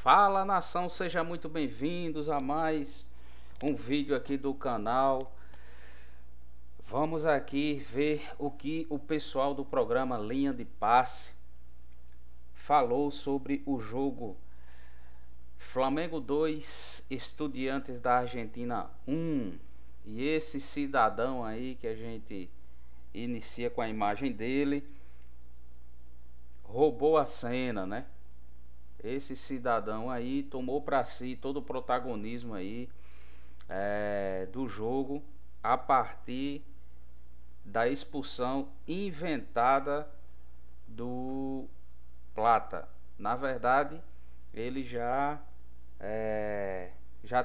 Fala, nação, sejam muito bem-vindos a mais um vídeo aqui do canal. Vamos aqui ver o que o pessoal do programa Linha de Passe falou sobre o jogo Flamengo 2, Estudiantes da Argentina 1. E esse cidadão aí que a gente inicia com a imagem dele roubou a cena, né? Esse cidadão aí tomou para si todo o protagonismo aí do jogo a partir da expulsão inventada do Plata. Na verdade, ele já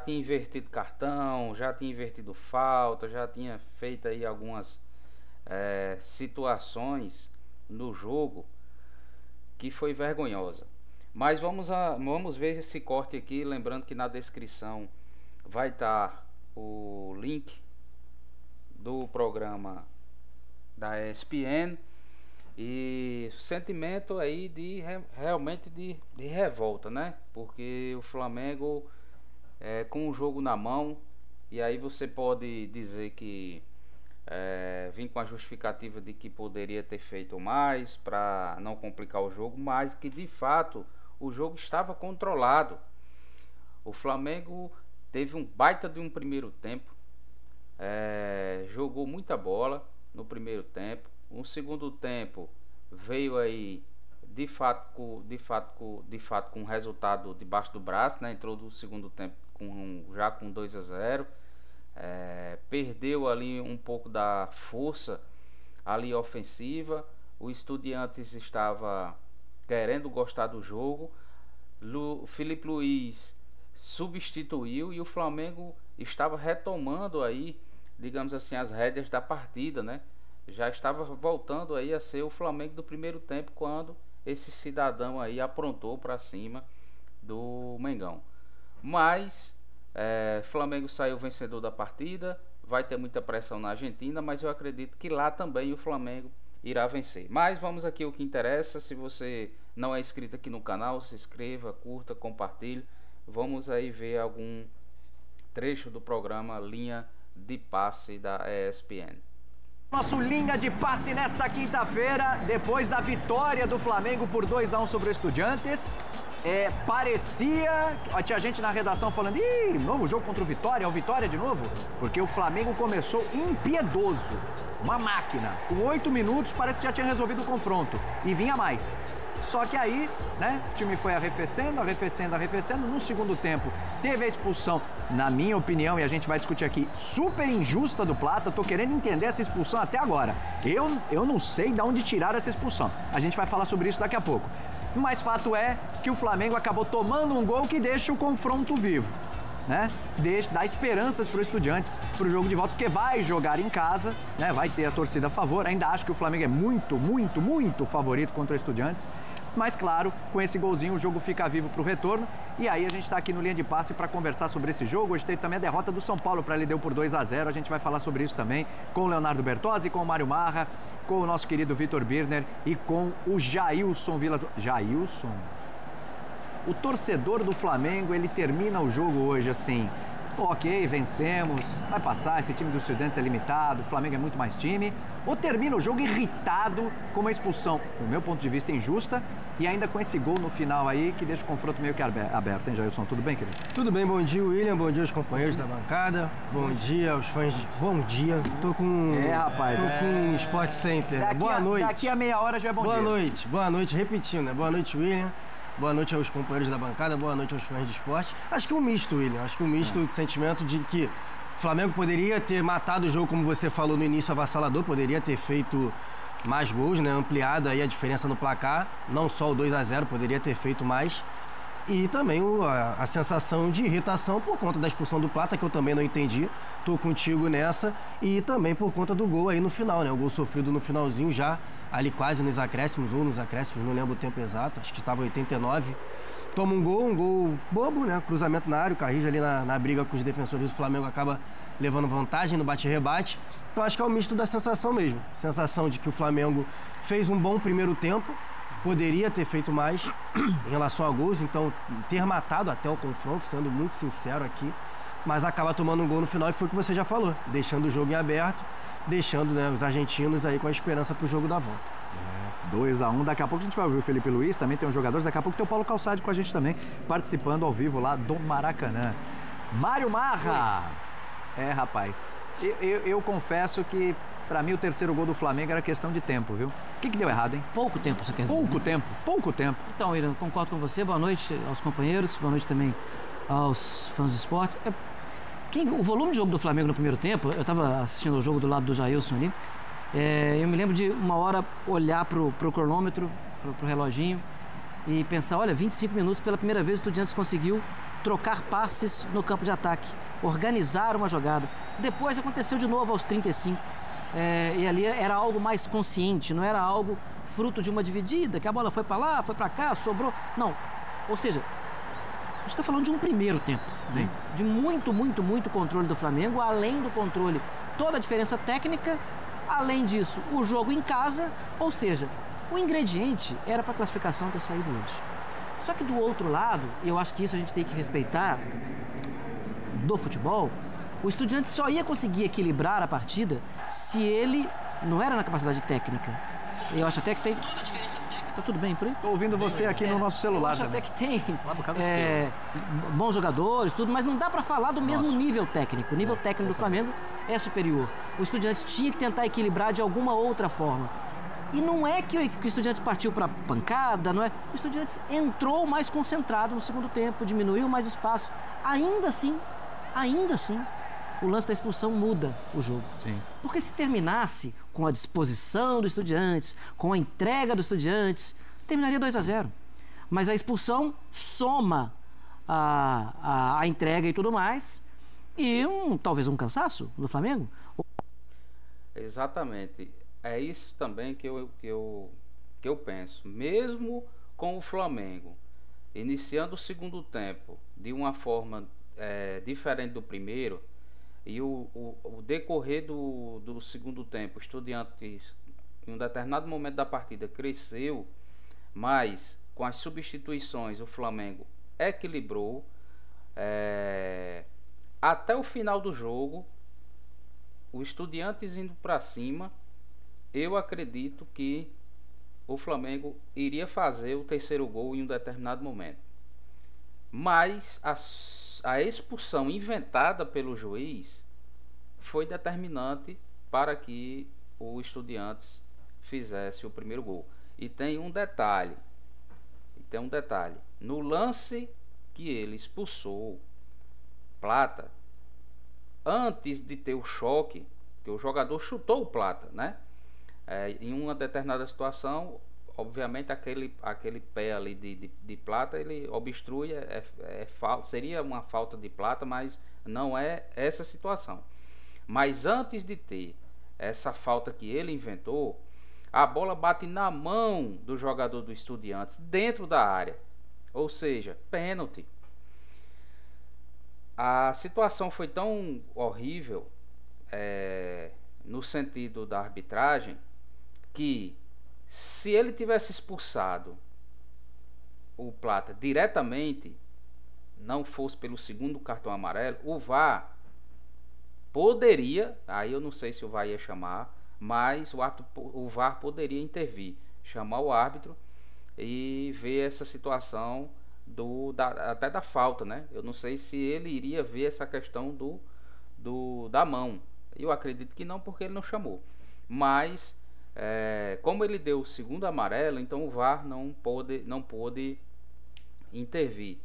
tinha invertido cartão, já tinha invertido falta, já tinha feito aí algumas situações no jogo que foi vergonhosa. Mas vamos ver esse corte aqui, lembrando que na descrição vai estar o link do programa da ESPN e sentimento aí realmente de revolta, né? Porque o Flamengo com o jogo na mão, e aí você pode dizer que vim com a justificativa de que poderia ter feito mais para não complicar o jogo, mas que de fato o jogo estava controlado. O Flamengo teve um baita de um primeiro tempo, jogou muita bola no primeiro tempo. Um segundo tempo veio aí de fato com um resultado debaixo do braço, né? Entrou do segundo tempo já com 2-0. Perdeu ali um pouco da força ali ofensiva. O Estudiantes estava querendo gostar do jogo. Felipe Luiz substituiu e o Flamengo estava retomando aí, digamos assim, as rédeas da partida, né? Já estava voltando aí a ser o Flamengo do primeiro tempo quando esse cidadão aí aprontou para cima do Mengão. Mas Flamengo saiu vencedor da partida. Vai ter muita pressão na Argentina, mas eu acredito que lá também o Flamengo irá vencer. Mas vamos aqui ao que interessa. Se você não é inscrito aqui no canal, se inscreva, curta, compartilhe. Vamos aí ver algum trecho do programa Linha de Passe da ESPN. Nosso Linha de Passe nesta quinta-feira, depois da vitória do Flamengo por 2-1 sobre o Estudiantes. Parecia, tinha gente na redação falando, ih, novo jogo contra o Vitória, é o Vitória de novo? Porque o Flamengo começou impiedoso, uma máquina. Com 8 minutos parece que já tinha resolvido o confronto e vinha mais. Só que aí, né, o time foi arrefecendo. No segundo tempo teve a expulsão, na minha opinião, e a gente vai discutir aqui, super injusta do Plata. Tô querendo entender essa expulsão até agora. Eu não sei de onde tiraram essa expulsão. A gente vai falar sobre isso daqui a pouco. Mas fato é que o Flamengo acabou tomando um gol que deixa o confronto vivo, né? Dá esperanças para o Estudiantes para o jogo de volta, porque vai jogar em casa, né? Vai ter a torcida a favor. Ainda acho que o Flamengo é muito favorito contra o Estudiantes. Mas claro, com esse golzinho o jogo fica vivo para o retorno. E aí a gente está aqui no Linha de Passe para conversar sobre esse jogo. Hoje teve também a derrota do São Paulo para a LDU por 2-0. A gente vai falar sobre isso também com o Leonardo Bertozzi, com o Mário Marra, com o nosso querido Vitor Birner e com o Jailson Vila. Jailson? O torcedor do Flamengo, ele termina o jogo hoje assim: ok, vencemos, vai passar, esse time dos Estudiantes é limitado, o Flamengo é muito mais time. Ou termina o jogo irritado com uma expulsão, do meu ponto de vista, injusta, e ainda com esse gol no final aí que deixa o confronto meio que aberto, hein, Jailson? Tudo bem, querido? Tudo bem, bom dia, William, bom dia aos companheiros da bancada, bom dia aos fãs de... Bom dia, tô com... rapaz, tô com Sport Center. Boa noite. Daqui a meia hora já é bom dia. Boa noite, repetindo, né? Boa noite, William. Boa noite aos companheiros da bancada, boa noite aos fãs de esporte. Acho que um misto, William, acho que um misto de sentimento de que o Flamengo poderia ter matado o jogo, como você falou no início, avassalador, poderia ter feito mais gols, né? Ampliado aí a diferença no placar, não só o 2-0, poderia ter feito mais. E também a sensação de irritação por conta da expulsão do Plata, que eu também não entendi. Tô contigo nessa. E também por conta do gol aí no final, né? O gol sofrido no finalzinho já, ali quase nos acréscimos, ou nos acréscimos, não lembro o tempo exato, acho que estava 89. Toma um gol bobo, né? Cruzamento na área, o Carrillo ali na briga com os defensores do Flamengo acaba levando vantagem no bate-rebate. Então acho que é o misto da sensação mesmo. Sensação de que o Flamengo fez um bom primeiro tempo, poderia ter feito mais em relação a gols, então ter matado até o confronto, sendo muito sincero aqui, mas acaba tomando um gol no final e foi o que você já falou, deixando o jogo em aberto, deixando, né, os argentinos aí com a esperança para o jogo da volta. 2-1, daqui a pouco a gente vai ouvir o Felipe Luiz, também tem os jogadores, daqui a pouco tem o Paulo Calçade com a gente também, participando ao vivo lá do Maracanã. Mário Marra! Rapaz, eu confesso que pra mim o terceiro gol do Flamengo era questão de tempo, viu? O que deu errado, hein? Pouco tempo, você quer dizer? Pouco tempo. Então, Irã, concordo com você, boa noite aos companheiros, boa noite também aos fãs do esporte. O volume de jogo do Flamengo no primeiro tempo, eu estava assistindo o jogo do lado do Jailson ali, eu me lembro de uma hora olhar pro cronômetro, pro reloginho e pensar, olha, 25 minutos, pela primeira vez o Estudiantes conseguiu trocar passes no campo de ataque, organizar uma jogada. Depois aconteceu de novo aos 35, e ali era algo mais consciente, não era algo fruto de uma dividida, que a bola foi para lá, foi para cá, sobrou. Não, ou seja, a gente está falando de um primeiro tempo, né? De muito controle do Flamengo, além do controle, toda a diferença técnica, além disso, o jogo em casa, ou seja, o ingrediente era para a classificação ter saído hoje. Só que do outro lado, e eu acho que isso a gente tem que respeitar do futebol, o Estudiantes só ia conseguir equilibrar a partida se ele não era na capacidade técnica. Eu acho até que tem toda a diferença técnica. Tá tudo bem por aí? Tô ouvindo você aqui no nosso celular. Eu acho também. até que tem bons jogadores, tudo, mas não dá para falar do mesmo nível técnico. O nível técnico do Flamengo é superior. O Estudiantes tinha que tentar equilibrar de alguma outra forma. E não é que o Estudiantes partiu para pancada, não é? O Estudiantes entrou mais concentrado no segundo tempo, diminuiu mais espaço. Ainda assim, o lance da expulsão muda o jogo. Sim. Porque se terminasse com a disposição do Estudiantes, com a entrega do Estudiantes, terminaria 2-0. Mas a expulsão soma a entrega e tudo mais, e talvez um cansaço do Flamengo. Exatamente. É isso também que eu penso. Mesmo com o Flamengo iniciando o segundo tempo de uma forma diferente do primeiro, e o decorrer do segundo tempo, o Estudiantes, em um determinado momento da partida, cresceu, mas com as substituições o Flamengo equilibrou. Até o final do jogo, o Estudiantes indo para cima, eu acredito que o Flamengo iria fazer o terceiro gol em um determinado momento. Mas a expulsão inventada pelo juiz foi determinante para que o Estudiantes fizesse o primeiro gol. E tem um detalhe. No lance que ele expulsou Plata, antes de ter o choque, que o jogador chutou o Plata, né? Em uma determinada situação, obviamente aquele pé ali de Plata, ele obstrui, seria uma falta de Plata, mas não é essa situação. Mas antes de ter essa falta que ele inventou, a bola bate na mão do jogador do Estudiantes dentro da área, ou seja, pênalti. A situação foi tão horrível no sentido da arbitragem, que se ele tivesse expulsado o Plata diretamente, não fosse pelo segundo cartão amarelo, o VAR poderia, aí eu não sei se o VAR ia chamar, mas o VAR poderia intervir, chamar o árbitro e ver essa situação até da falta, né? Eu não sei se ele iria ver essa questão da mão. Eu acredito que não, porque ele não chamou. Mas como ele deu o segundo amarelo, então o VAR não pôde intervir.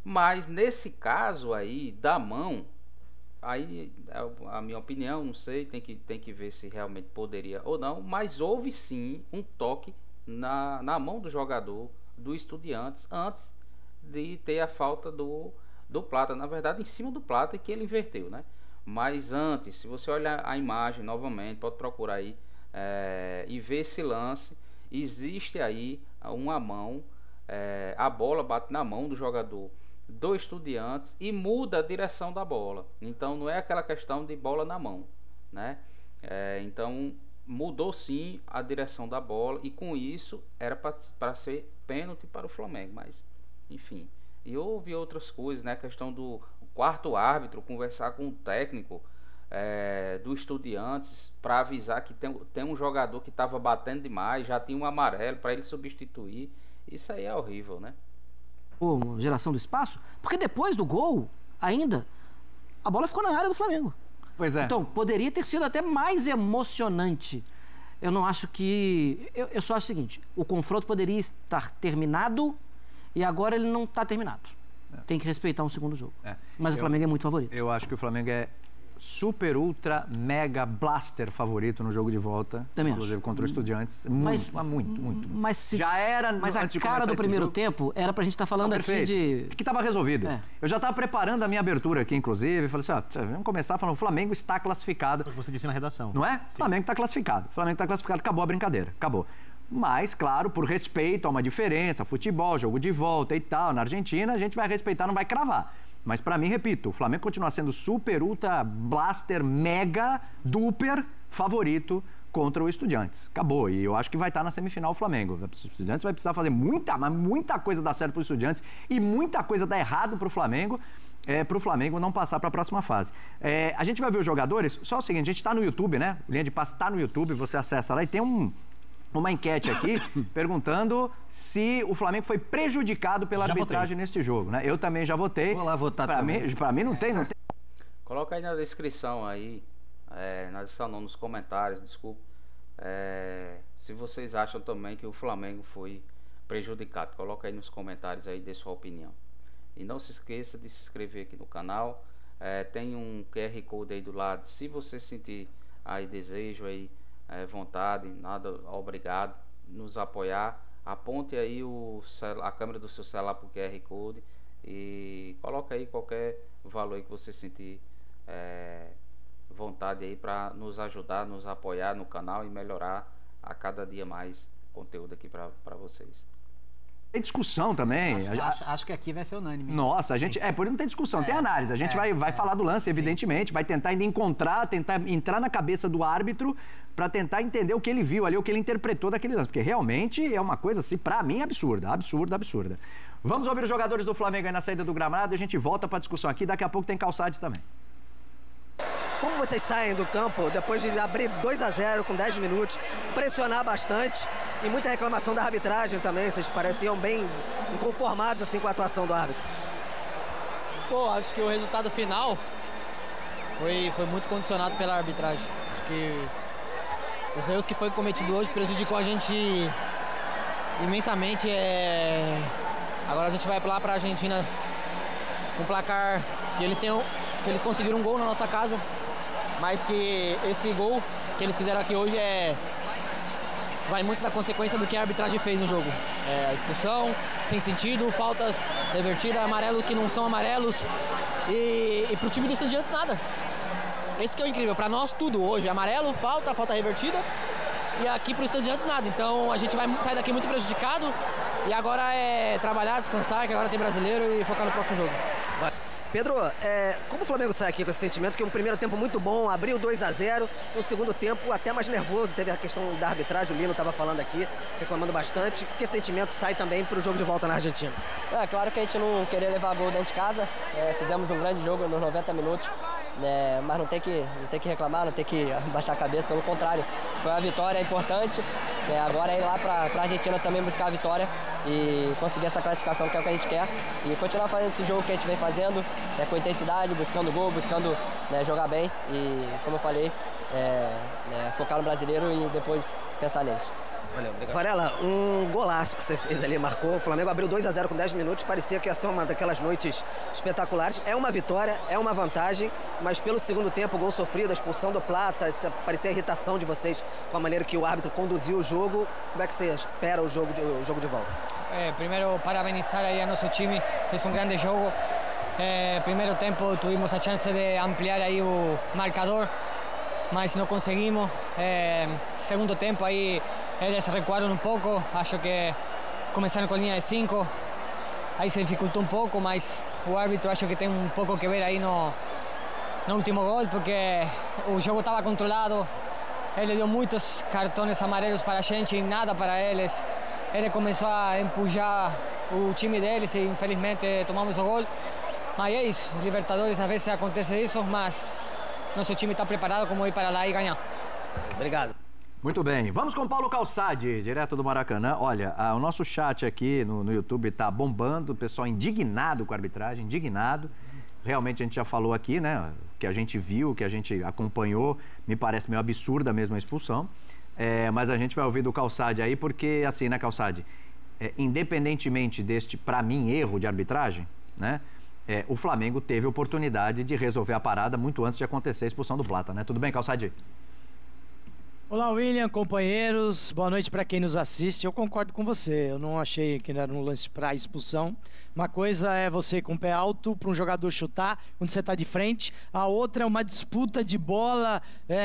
Mas nesse caso aí da mão, aí a minha opinião, não sei, tem que ver se realmente poderia ou não, mas houve sim um toque na mão do jogador do Estudiantes antes de ter a falta do Plata, na verdade em cima do Plata, que ele inverteu, né? Mas antes, se você olhar a imagem novamente, pode procurar aí e ver esse lance, existe aí uma mão, a bola bate na mão do jogador do Estudiantes e muda a direção da bola. Então não é aquela questão de bola na mão, né? Então mudou sim a direção da bola e com isso era para ser pênalti para o Flamengo, mas enfim. E houve outras coisas, né? A questão do quarto árbitro conversar com o técnico do Estudiantes para avisar que tem um jogador que estava batendo demais, já tinha um amarelo para ele substituir. Isso aí é horrível, né? Geração do espaço, porque depois do gol, ainda, a bola ficou na área do Flamengo. Pois é. Então, poderia ter sido até mais emocionante. Eu não acho que... Eu só acho o seguinte, o confronto poderia estar terminado e agora ele não está terminado. Tem que respeitar um segundo jogo. Mas o Flamengo é muito favorito. Eu acho que o Flamengo é super, ultra, mega blaster favorito no jogo de volta. Também inclusive acho. contra o Estudiantes. Muito. Já era mas a cara do primeiro tempo era pra gente estar falando aqui de... Que estava resolvido. Eu já estava preparando a minha abertura aqui, inclusive. Falei assim, vamos começar falando, o Flamengo está classificado. Foi o que você disse na redação. Não é? Sim. O Flamengo está classificado. Acabou a brincadeira. Acabou. Mas, claro, por respeito a uma diferença, futebol, jogo de volta e tal, na Argentina, a gente vai respeitar, não vai cravar. Mas pra mim, repito, o Flamengo continua sendo super, ultra, blaster, mega, duper favorito contra o Estudiantes. Acabou. E eu acho que vai estar na semifinal o Flamengo. O Estudiantes vai precisar fazer muita coisa dar certo pro Estudiantes e muita coisa dar errado pro Flamengo. Para o Flamengo não passar para a próxima fase. A gente vai ver os jogadores. Só o seguinte, a gente está no YouTube, né? Linha de Passe está no YouTube, você acessa lá e tem uma enquete aqui perguntando se o Flamengo foi prejudicado pela arbitragem neste jogo, né? Eu também já votei. Vou lá votar também. Para mim não tem. Coloca aí na descrição aí, na descrição não, nos comentários, desculpa, se vocês acham também que o Flamengo foi prejudicado. Coloca aí nos comentários aí, dê sua opinião. E não se esqueça de se inscrever aqui no canal. Tem um QR Code aí do lado, se você sentir aí desejo aí, vontade, nada, obrigado, nos apoiar, aponte aí a câmera do seu celular para o QR Code e coloca aí qualquer valor aí que você sentir vontade aí para nos ajudar, nos apoiar no canal e melhorar a cada dia mais conteúdo aqui para vocês. Tem discussão também. Acho que aqui vai ser unânime. Nossa, a gente... por isso não tem discussão, tem análise. A gente vai falar do lance, evidentemente, vai tentar ainda tentar entrar na cabeça do árbitro para tentar entender o que ele viu ali, o que ele interpretou daquele lance. Porque realmente é uma coisa, assim, pra mim, absurda. Vamos ouvir os jogadores do Flamengo aí na saída do gramado e a gente volta pra discussão aqui. Daqui a pouco tem Calçade também. Como vocês saem do campo depois de abrir 2-0 com 10 minutos, pressionar bastante e muita reclamação da arbitragem também, vocês pareciam bem inconformados assim com a atuação do árbitro? Pô, acho que o resultado final foi muito condicionado pela arbitragem. Acho que os erros que foi cometido hoje prejudicou a gente imensamente. Agora a gente vai lá para a Argentina com um placar que eles conseguiram um gol na nossa casa, mas que esse gol que eles fizeram aqui hoje vai muito na consequência do que a arbitragem fez no jogo. A expulsão, sem sentido, faltas revertidas, amarelo que não são amarelos e pro time do Estudiantes nada. Esse que é o incrível, para nós tudo hoje, amarelo, falta revertida e aqui pro Estudiantes nada. Então a gente vai sair daqui muito prejudicado e agora é trabalhar, descansar, que agora tem brasileiro e focar no próximo jogo. Pedro, como o Flamengo sai aqui com esse sentimento que um primeiro tempo muito bom, abriu 2-0, no segundo tempo até mais nervoso, teve a questão da arbitragem, o Lino estava falando aqui, reclamando bastante, que sentimento sai também para o jogo de volta na Argentina? Claro que a gente não queria levar gol dentro de casa, fizemos um grande jogo nos 90 minutos, mas não tem que reclamar, não tem que baixar a cabeça, pelo contrário, foi uma vitória importante, agora é ir lá para a Argentina também buscar a vitória e conseguir essa classificação que é o que a gente quer e continuar fazendo esse jogo que a gente vem fazendo, com intensidade, buscando gol, buscando jogar bem e, como eu falei, focar no brasileiro e depois pensar neles. Valeu, obrigado. Varela, um golaço que você fez ali, marcou. O Flamengo abriu 2-0 com 10 minutos, parecia que ia ser uma daquelas noites espetaculares. É uma vitória, é uma vantagem, mas pelo segundo tempo, o gol sofrido, a expulsão do Plata, parecia a irritação de vocês com a maneira que o árbitro conduziu o jogo. Como é que você espera o jogo de volta? Primeiro, parabenizar aí a nosso time, fez um grande jogo. Primeiro tempo, tivemos a chance de ampliar aí o marcador, mas não conseguimos. Segundo tempo, aí eles recuaram um pouco, acho que começaram com linha de 5, aí se dificultou um pouco, mas o árbitro acho que tem um pouco que ver aí no último gol, porque o jogo estava controlado, ele deu muitos cartões amarelos para a gente e nada para eles. Ele começou a empujar o time deles e infelizmente tomamos o gol. Mas é isso, Libertadores às vezes acontece isso, mas nosso time está preparado como ir para lá e ganhar. Obrigado. Muito bem, vamos com Paulo Calçade, direto do Maracanã. Olha, o nosso chat aqui no YouTube tá bombando, o pessoal indignado com a arbitragem, indignado. Realmente a gente já falou aqui, né, que a gente viu, que a gente acompanhou, me parece meio absurda mesmo a expulsão. Mas a gente vai ouvir do Calçade aí, porque assim, né, Calçade, independentemente deste, para mim, erro de arbitragem, né, o Flamengo teve oportunidade de resolver a parada muito antes de acontecer a expulsão do Plata, né? Tudo bem, Calçade? Olá, William, companheiros, boa noite para quem nos assiste. Eu concordo com você, eu não achei que era um lance para expulsão. Uma coisa é você com o pé alto para um jogador chutar quando você está de frente, a outra é uma disputa de bola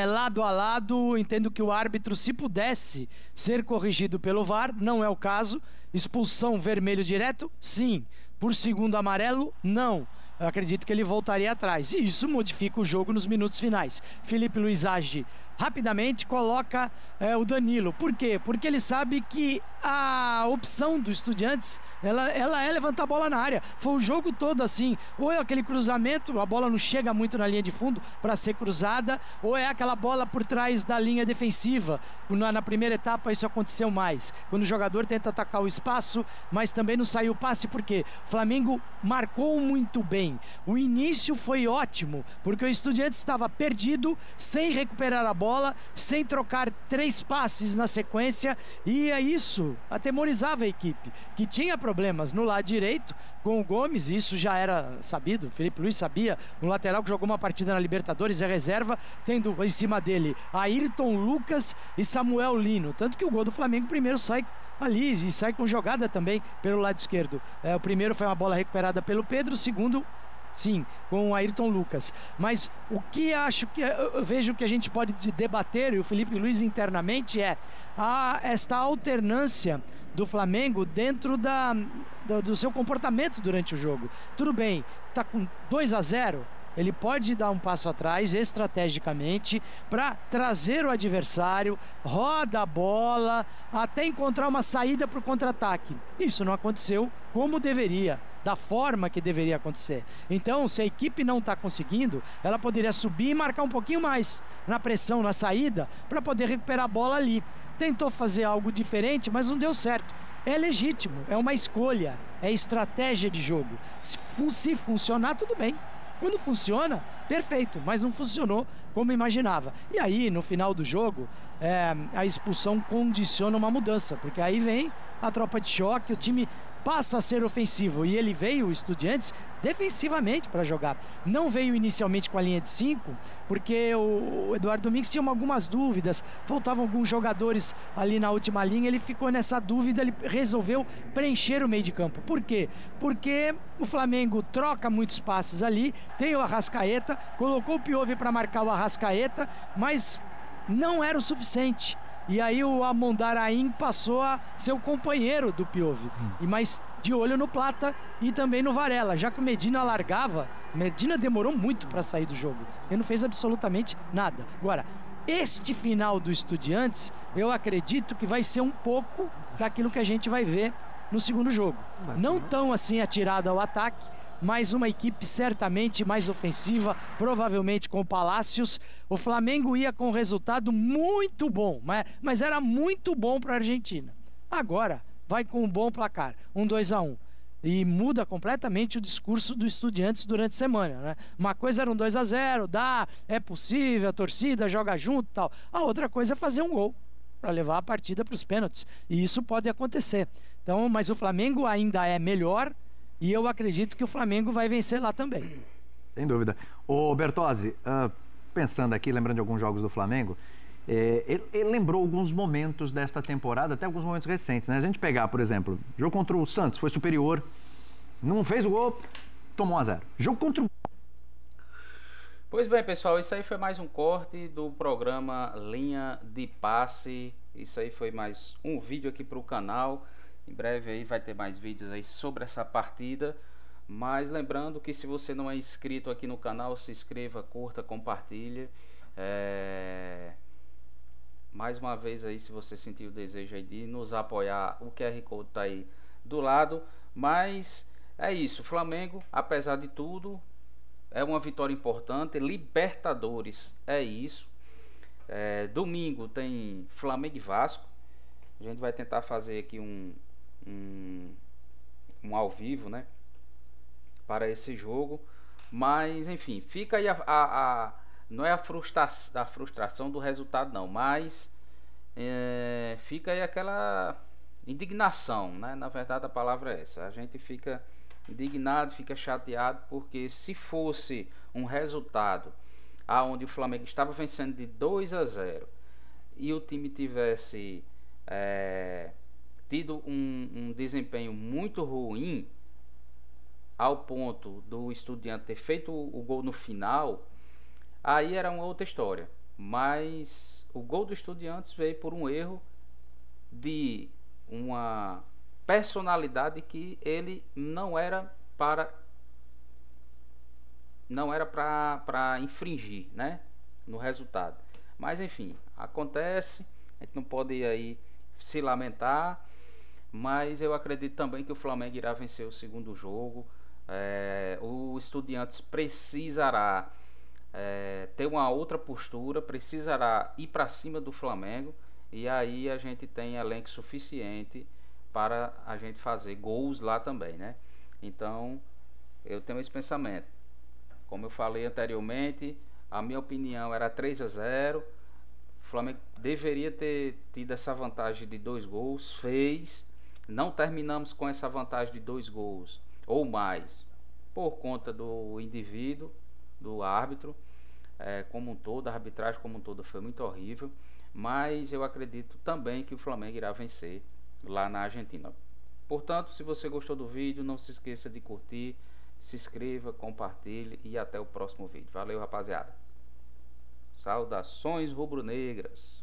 lado a lado. Entendo que o árbitro, se pudesse ser corrigido pelo VAR, não é o caso. Expulsão vermelho direto? Sim. Por segundo amarelo? Não. Eu acredito que ele voltaria atrás. E isso modifica o jogo nos minutos finais. Felipe Luiz age rapidamente, coloca o Danilo. Por quê? Porque ele sabe que a opção do Estudiantes, ela é levantar a bola na área. Foi o jogo todo assim. Ou é aquele cruzamento, a bola não chega muito na linha de fundo para ser cruzada, ou é aquela bola por trás da linha defensiva. Na primeira etapa isso aconteceu mais. Quando o jogador tenta atacar o espaço, mas também não saiu o passe, porque o Flamengo marcou muito bem. O início foi ótimo, porque o Estudiantes estava perdido, sem recuperar a bola, sem trocar 3 passes na sequência, e isso atemorizava a equipe, que tinha problemas no lado direito com o Gomes, isso já era sabido, o Felipe Luiz sabia, um lateral que jogou uma partida na Libertadores, é reserva, tendo em cima dele Ayrton Lucas e Samuel Lino, tanto que o gol do Flamengo primeiro sai ali e sai com jogada também pelo lado esquerdo. O primeiro foi uma bola recuperada pelo Pedro, o segundo, sim, com o Ayrton Lucas. Mas o que eu vejo que a gente pode debater, e o Felipe Luiz internamente, esta alternância do Flamengo dentro do seu comportamento durante o jogo. Tudo bem, tá com 2-0, ele pode dar um passo atrás estrategicamente para trazer o adversário, roda a bola, até encontrar uma saída para o contra-ataque. Isso não aconteceu como deveria, da forma que deveria acontecer. Então, se a equipe não está conseguindo, ela poderia subir e marcar um pouquinho mais na pressão, na saída, para poder recuperar a bola ali. Tentou fazer algo diferente, mas não deu certo. É legítimo, é uma escolha, é estratégia de jogo. Se funcionar, tudo bem. Quando funciona, perfeito, mas não funcionou como imaginava. E aí, no final do jogo, a expulsão condiciona uma mudança, porque aí vem a tropa de choque, o time passa a ser ofensivo, e ele veio, o Estudiantes, defensivamente para jogar. Não veio inicialmente com a linha de 5, porque o Eduardo Domingues tinha algumas dúvidas, faltavam alguns jogadores ali na última linha, ele ficou nessa dúvida, ele resolveu preencher o meio de campo. Por quê? Porque o Flamengo troca muitos passes ali, tem o Arrascaeta, colocou o Piove para marcar o Arrascaeta, mas não era o suficiente. E aí o Amondarain passou a ser o companheiro do Piove, mas de olho no Plata e também no Varela, já que o Medina largava. Medina demorou muito para sair do jogo, ele não fez absolutamente nada. Agora, este final do Estudiantes, eu acredito que vai ser um pouco daquilo que a gente vai ver no segundo jogo. Não tão assim atirada ao ataque, mas uma equipe certamente mais ofensiva, provavelmente com Palácios. O Flamengo ia com um resultado muito bom, mas era muito bom para a Argentina. Agora vai com um bom placar, 2-1. E muda completamente o discurso do Estudiantes durante a semana, né? Uma coisa era um 2-0, é possível, a torcida joga junto e tal. A outra coisa é fazer um gol para levar a partida para os pênaltis. E isso pode acontecer. Então, mas o Flamengo ainda é melhor, e eu acredito que o Flamengo vai vencer lá também. Sem dúvida. Ô Bertozzi, pensando aqui, lembrando de alguns jogos do Flamengo, ele lembrou alguns momentos desta temporada, até alguns momentos recentes, né? A gente pegar, por exemplo, jogo contra o Santos, foi superior, não fez o gol, tomou 1-0. Jogo contra o... Pois bem, pessoal, isso aí foi mais um corte do programa Linha de Passe. Isso aí foi mais um vídeo aqui para o canal. Em breve aí vai ter mais vídeos aí sobre essa partida. Mas lembrando que se você não é inscrito aqui no canal, se inscreva, curta, compartilhe. mais uma vez aí, se você sentir o desejo aí de nos apoiar, o QR Code tá aí do lado. Mas é isso, o Flamengo, apesar de tudo, é uma vitória importante. Libertadores, é isso. Domingo tem Flamengo e Vasco. A gente vai tentar fazer aqui um ao vivo, né, para esse jogo. Mas enfim, fica aí não é a frustração do resultado não, mas fica aí aquela indignação, né? Na verdade a palavra é essa. A gente fica indignado, fica chateado, porque se fosse um resultado aonde o Flamengo estava vencendo de 2-0 e o time tivesse tido um desempenho muito ruim, ao ponto do Estudiantes ter feito o gol no final, aí era uma outra história. Mas o gol do Estudiantes veio por um erro de uma personalidade que ele não era para infringir, né, no resultado. Mas enfim, acontece, a gente não pode aí se lamentar, mas eu acredito também que o Flamengo irá vencer o segundo jogo. O Estudiantes precisará ter uma outra postura, precisará ir para cima do Flamengo, e aí a gente tem elenco suficiente para a gente fazer gols lá também, né? Então eu tenho esse pensamento. Como eu falei anteriormente, a minha opinião era 3-0. O Flamengo deveria ter tido essa vantagem de 2 gols, fez. Não terminamos com essa vantagem de 2 gols ou mais, por conta do indivíduo, do árbitro, como um todo, a arbitragem como um todo foi muito horrível. Mas eu acredito também que o Flamengo irá vencer lá na Argentina. Portanto, se você gostou do vídeo, não se esqueça de curtir, se inscreva, compartilhe e até o próximo vídeo. Valeu, rapaziada. Saudações rubro-negras.